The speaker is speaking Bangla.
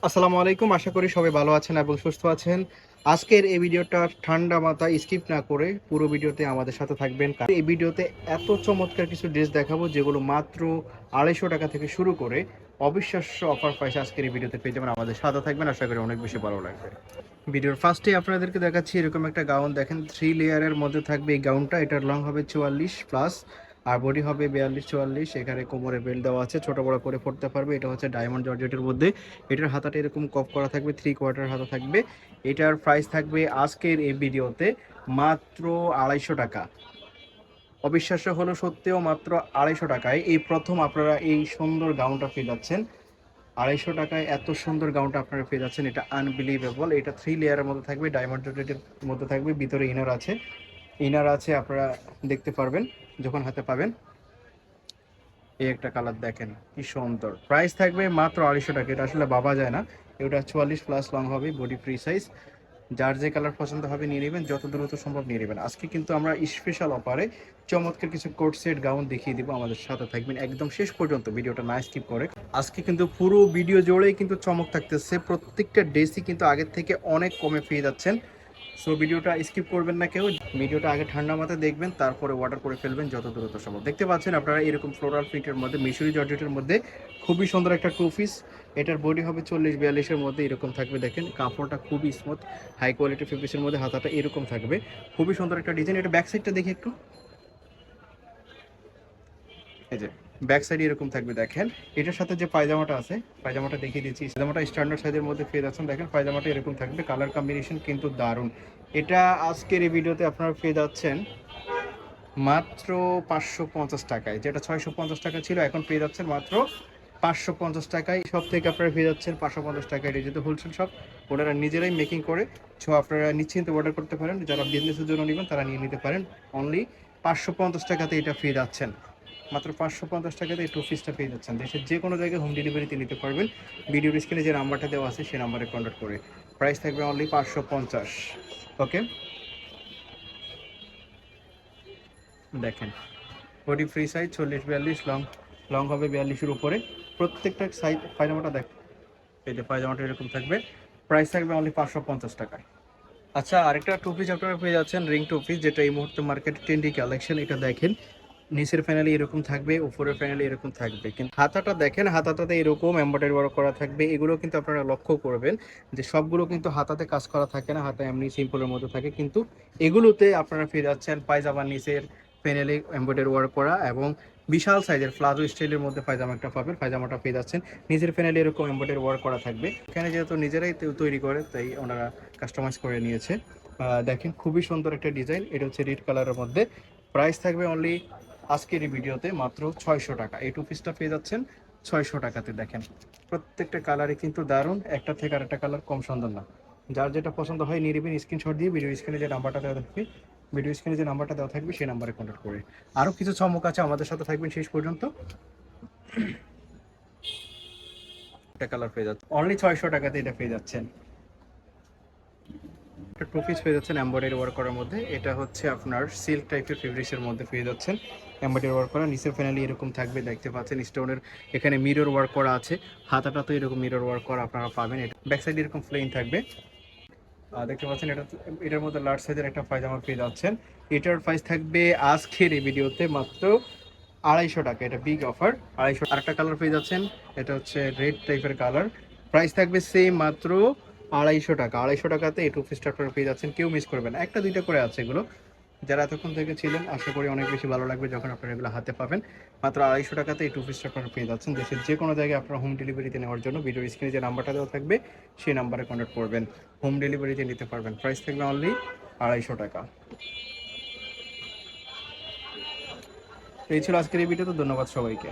আসসালামু আলাইকুম, আশা করি সবাই ভালো আছেন এবং সুস্থ আছেন। আজকের এই ভিডিওটা ঠান্ডা মাথায় স্কিপ না করে পুরো ভিডিওতে আমাদের সাথে থাকবেন। কারণ এই ভিডিওতে এত চমৎকার কিছু ড্রেস দেখাবো যেগুলো মাত্র 250 টাকা থেকে শুরু করে অবিশ্বাস্য অফার প্রাইস আজকের এই ভিডিওতে পেয়ে যাবেন। আমাদের সাথে থাকবেন, আশা করি অনেক বেশি ভালো লাগবে। ভিডিওর ফার্স্টে আপনাদেরকে দেখাচ্ছি এরকম একটা গাউন। দেখেন 3 লেয়ারের মধ্যে থাকবে এই গাউনটা। এটার লং হবে 44 প্লাস আর বডি হবে 42-44। এখানে কোমরে বেল্ট দেওয়া আছে, ছোট বড় করে পড়তে পারবে। এটা হচ্ছে ডায়মন্ড জর্জেটের মধ্যে। এটার হাতাটা এরকম কপ করা থাকবে, 3/4 হাতা থাকবে। এটার প্রাইস থাকবে আজকের এই ভিডিওতে মাত্র 250 টাকা। অবিশ্বাস্য হলো সত্যিও, মাত্র 250 টাকায় এই প্রথম আপনারা এই সুন্দর গাউনটা পেয়ে যাচ্ছেন। 250 টাকায় এত সুন্দর গাউনটা আপনারা পেয়ে যাচ্ছেন, এটা আনবিলিভেবল। এটা 3 লেয়ারের মধ্যে থাকবে, ডায়মন্ড জর্জেটের মধ্যে থাকবে, ভিতরে ইনার আছে। ইনার আছে, আপনারা দেখতে পারবেন যখন হাতে পাবেন। এই একটা কালার দেখেন কি সুন্দর। প্রাইস থাকবে মাত্র 250 টাকা। এটা আসলে ভাবা যায় না। এটা 44 প্লাস লং হবে, বডি ফ্রি সাইজ। যার যে কালার পছন্দ হবে নিয়ে নেবেন, যত দ্রুত সম্ভব নিয়ে নেবেন। আজকে কিন্তু আমরা স্পেশাল অফারে চমৎকার কিছু কোট সেট গাউন দেখিয়ে দিব। আমাদের সাথে থাকবেন একদম শেষ পর্যন্ত, ভিডিওটা না স্কিপ করে। আজকে কিন্তু পুরো ভিডিও জুড়েই কিন্তু চমক থাকতেছে। প্রত্যেকটা ড্রেসই কিন্তু আগের থেকে অনেক কমে পেয়ে যাচ্ছেন। সো ভিডিওটা স্কিপ করবেন না কেউ। ভিডিওটা আগে ঠান্ডা মাথায় দেখবেন, তারপরে অর্ডার করে ফেলবেন যত দ্রুত সম্ভব। দেখতে পাচ্ছেন আপনারা এরকম ফ্লোরাল প্রিন্টের মধ্যে মিশরি জর্জেটের মধ্যে খুবই সুন্দর একটা টু পিস। এটার বডি হবে 40-42-এর মধ্যে, এরকম থাকবে। দেখেন কাপড়টা খুবই স্মুথ, হাই কোয়ালিটি ফেব্রিক্সের মধ্যে। হাতাটা এরকম থাকবে, খুবই সুন্দর একটা ডিজাইন। এটা ব্যাক সাইডটা দেখি একটু। এই যে ব্যাক সাইড এরকম থাকবে দেখেন। এটার সাথে যে পায়জামাটা আছে, পায়জামাটা দেখিয়ে দিচ্ছি। পায়জামাটা স্ট্যান্ডার্ড সাইজের মধ্যে পেয়ে যাচ্ছেন। দেখেন পায়জামাটা এরকম থাকবে, কালার কম্বিনেশন কিন্তু দারুণ। এটা আজকের এই ভিডিওতে আপনারা পেয়ে যাচ্ছেন মাত্র 550 টাকায়। যেটা 650 টাকা ছিল, এখন পেয়ে যাচ্ছেন মাত্র 550 টাকায়। সব থেকে আপনারা পেয়ে যাচ্ছেন 550 টাকায়। এটা যেহেতু হোলসেল শপ, ওনারা নিজেরাই মেকিং করে। সো আপনারা নিশ্চিন্তে অর্ডার করতে পারেন। যারা বিজনেসের জন্য নেবেন তারা নিয়ে নিতে পারেন। অনলি 550 টাকাতে এটা পেয়ে যাচ্ছেন। মাত্র 550 টাকাতে এই টু পিসটা পেয়ে যাচ্ছেন। দেশের যে কোনো জায়গায় হোম ডেলিভারিতে নিতে পারবেন। ভিডিওর স্ক্রিনে যে নাম্বারটা দেওয়া আছে সেই নাম্বারে কন্ট্যাক্ট করে। প্রাইস থাকবে অনলি 550। ওকে, দেখেন body free size 40-42, long long হবে 42-এর উপরে। প্রত্যেকটা সাইজ পায়জামাটা দেখ। এই যে পায়জামাটা এরকম থাকবে। প্রাইস থাকবে অনলি 550 টাকায়। আচ্ছা, আরেকটা টু পিস আপনারা পেয়ে যাচ্ছেন, রিং টু পিস, যেটা এই মুহূর্তে মার্কেটে ট্রেন্ডি কালেকশন। এটা দেখেন নিচের ফ্যানালি এরকম থাকবে, উপরের ফ্যানালি এরকম থাকবে। কিন্তু হাতাটা দেখেন, হাতাটাতে এরকম এমব্রয়ডারি ওয়ার্ক করা থাকবে। এগুলো কিন্তু আপনারা লক্ষ্য করবেন যে সবগুলো কিন্তু হাতাতে কাজ করা থাকে না, হাতে এমনি সিম্পলের মধ্যে থাকে। কিন্তু এগুলোতে আপনারা পেয়ে যাচ্ছেন পায়জামার নিচের ফ্যানালি এমব্রয়ডারি ওয়ার্ক করা এবং বিশাল সাইজের প্লাজো স্টাইলের মধ্যে পায়জামা একটা পাবেন। পায়জামাটা পেয়ে যাচ্ছেন নিচের ফ্যানালি এরকম এমব্রয়ডারি ওয়ার্ক করা থাকবে। এখানে যেহেতু নিজেরাই তৈরি করে, তাই ওনারা কাস্টমাইজ করে নিয়েছে। দেখেন খুবই সুন্দর একটা ডিজাইন। এটা হচ্ছে রেড কালারের মধ্যে। প্রাইস থাকবে অনলি আজকের এই ভিডিওতে মাত্র 600 টাকা। এই টু পিসটা পেয়ে যাচ্ছেন 600 টাকাতে। দেখেন প্রত্যেকটা কালারই কিন্তু দারুণ, একটা থেকে আরেকটা কালার কম সুন্দর না। যার যেটা পছন্দ হয় নিয়ে নেবেন, স্ক্রিনশট দিয়ে ভিডিও স্ক্রিনে যে নাম্বারটা দেওয়া থাকবে, সেই নাম্বারে কন্ট্যাক্ট করে। আরও কিছু চমক আছে, আমাদের সাথে থাকবেন শেষ পর্যন্ত। একটা কালার পেয়ে যাচ্ছে অনলি 600 টাকাতে, এটা পেয়ে যাচ্ছেন। একটা টু পিস পেয়ে যাচ্ছেন এমব্রয়ডারি ওয়ার্ক করার মধ্যে। এটা হচ্ছে আপনার সিল্ক টাইপের ফেব্রিক্সের মধ্যে পেয়ে যাচ্ছেন, এমব্রয়ডারি ওয়ার্ক করা। নিচের ফ্যানালি এরকম থাকবে, দেখতে পাচ্ছেন স্টোনের এখানে মিরর ওয়ার্ক করা আছে। হাতাটা তো এরকম মিরর ওয়ার্ক করা আপনারা পাবেন। এটা ব্যাক সাইড এরকম প্লেন থাকবে। দেখতে পাচ্ছেন এটার মধ্যে লার্জ সাইজের একটা পায়জামা পেয়ে যাচ্ছেন। এটার প্রাইস থাকবে আজকের এই ভিডিওতে মাত্র 250 টাকা। এটা বিগ অফার, 250। আরেকটা কালার পেয়ে যাচ্ছেন, এটা হচ্ছে রেড টাইপের কালার। প্রাইস থাকবে সেম, মাত্র 250 টাকা। 250 টাকাতে এই টু পিসটা আপনারা পেয়ে যাচ্ছেন। কেউ মিস করবেন না, একটা দুইটা করে আছে এগুলো। যারা এতক্ষণ থেকে ছিলেন আশা করি অনেক বেশি ভালো লাগবে যখন আপনারা এগুলো হাতে পাবেন। মাত্র 250 টাকাতে এই টু পিসটা আপনারা পেয়ে যাচ্ছেন। দেশের যে কোনো জায়গায় আপনারা হোম ডেলিভারিতে নেওয়ার জন্য ভিডিও স্ক্রিনে যে নাম্বারটা দেওয়া থাকবে সেই নাম্বারে কন্ট্যাক্ট করবেন, হোম ডেলিভারিতে নিতে পারবেন। প্রাইস থাকবে অনলি 250 টাকা। এই ছিল আজকের এই ভিডিওতে। ধন্যবাদ সবাইকে।